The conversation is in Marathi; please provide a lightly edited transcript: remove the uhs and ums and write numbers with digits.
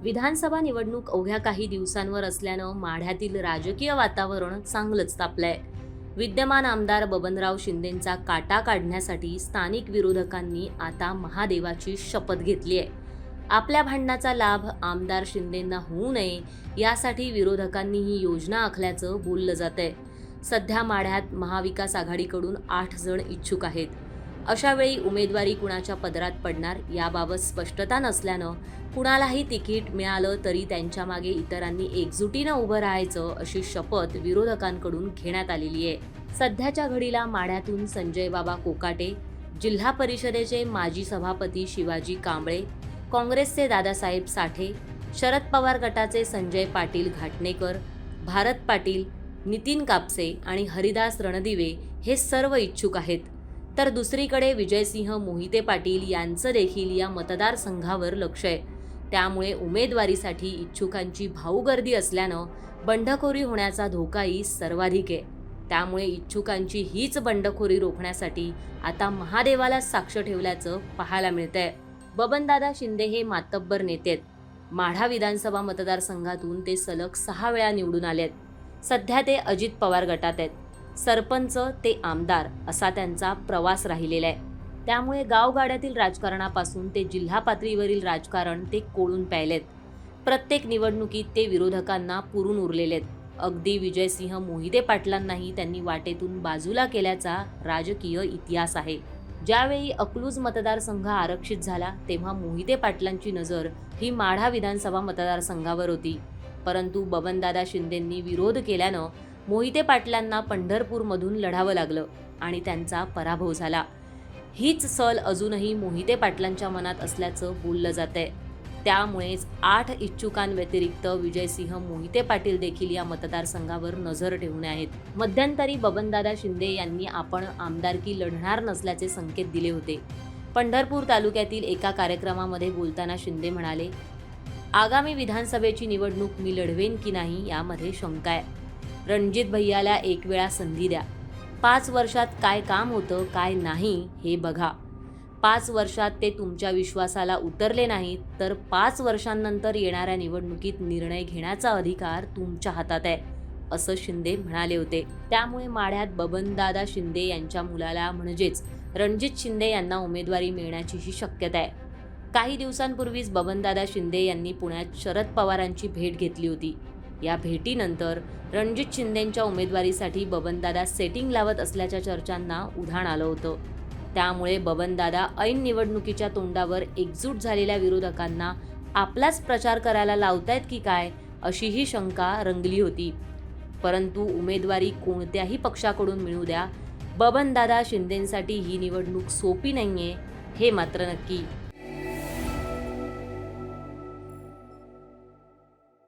विधानसभा निवडणूक अवघ्या काही दिवसांवर असल्यानं माढ्यातील राजकीय वातावरण चांगलंच तापलंय. विद्यमान आमदार बबनराव शिंदेंचा काटा काढण्यासाठी स्थानिक विरोधकांनी आता महादेवाची शपथ घेतली आहे. आपल्या भांडणाचा लाभ आमदार शिंदेंना होऊ नये यासाठी विरोधकांनी ही योजना आखल्याचं बोललं जातंय. सध्या माढ्यात महाविकास आघाडीकडून 8 जण इच्छुक आहेत. अशा वेळी उमेदवारी कुणाच्या पदरात पडणार याबाबत स्पष्टता नसल्यानं कुणालाही तिकीट मिळालं तरी त्यांच्या मागे इतरांनी एकजुटीनं उभं राहायचं अशी शपथ विरोधकांकडून घेण्यात आलेली आहे. सध्याच्या घडीला माढ्यातून संजय बाबा कोकाटे, जिल्हा परिषदेचे माजी सभापती शिवाजी कांबळे, काँग्रेसचे दादासाहेब साठे, शरद पवार गटाचे संजय पाटील घाटणेकर, भारत पाटील, नितीन कापसे आणि हरिदास रणदिवे हे सर्व इच्छुक आहेत. तर दुसरीकडे विजयसिंह मोहिते पाटील यांचं देखील या मतदारसंघावर लक्ष आहे. त्यामुळे उमेदवारीसाठी इच्छुकांची भाऊगर्दी असल्यानं बंडखोरी होण्याचा धोकाही सर्वाधिक आहे. त्यामुळे इच्छुकांची हीच बंडखोरी रोखण्यासाठी आता महादेवाला साक्ष ठेवल्याचं पाहायला मिळतंय. बबनदादा शिंदे हे मातब्बर नेते आहेत. माढा विधानसभा मतदारसंघातून ते सलग 6 वेळा निवडून आलेत. सध्या ते अजित पवार गटात आहेत. सरपंच ते आमदार असा त्यांचा प्रवास राहिलेला आहे. त्यामुळे गावगाड्यातील राजकारणापासून ते जिल्हा पातळीवरील राजकारण ते कोळून प्यायलेत. प्रत्येक निवडणुकीत ते विरोधकांना पुरून उरलेलेत. अगदी विजयसिंह मोहिते पाटलांनाही त्यांनी वाटेतून बाजूला केल्याचा राजकीय इतिहास आहे. ज्यावेळी अकलूज मतदारसंघ आरक्षित झाला तेव्हा मोहिते पाटलांची नजर ही माढा विधानसभा मतदारसंघावर होती. परंतु बबनदादा शिंदेंनी विरोध केल्यानं मोहिते पाटलांना पंढरपूरमधून लढावं लागलं आणि त्यांचा पराभव झाला. हीच सल अजूनही मोहिते पाटलांच्या मनात असल्याचं बोललं जातंय. त्यामुळेच 8 इच्छुकांव्यतिरिक्त विजयसिंह मोहिते पाटील देखील या मतदारसंघावर नजर ठेवून आहेत. मध्यंतरी बबनदादा शिंदे यांनी आपण आमदारकी लढणार नसल्याचे संकेत दिले होते. पंढरपूर तालुक्यातील एका कार्यक्रमामध्ये बोलताना शिंदे म्हणाले, आगामी विधानसभेची निवडणूक मी लढवेन की नाही यामध्ये शंका आहे. रणजित भैयाला एक वेळा संधी द्या. 5 वर्षात काय काम होतं काय नाही हे बघा. 5 वर्षात ते तुमच्या विश्वासाला उतरले नाहीत तर 5 वर्षांनंतर येणाऱ्या निवडणुकीत निर्णय घेण्याचा अधिकार तुमच्या हातात आहे, असं शिंदे म्हणाले होते. त्यामुळे माढ्यात बबनदादा शिंदे यांच्या मुलाला म्हणजेच रणजित शिंदे यांना उमेदवारी मिळण्याचीही शक्यता आहे. काही दिवसांपूर्वीच बबनदादा शिंदे यांनी पुण्यात शरद पवारांची भेट घेतली होती. या भेटीनंतर रणजित शिंदेंच्या उमेदवारीसाठी बबनदादा सेटिंग लावत असल्याच्या चर्चांना उधाण आलं होतं. त्यामुळे बबनदादा ऐन निवडणुकीच्या तोंडावर एकजूट झालेल्या विरोधकांना आपलाच प्रचार करायला लावतायत की काय अशीही शंका रंगली होती. परंतु उमेदवारी कोणत्याही पक्षाकडून मिळू द्या, बबनदादा शिंदेंसाठी ही निवडणूक सोपी नाहीये हे मात्र नक्की.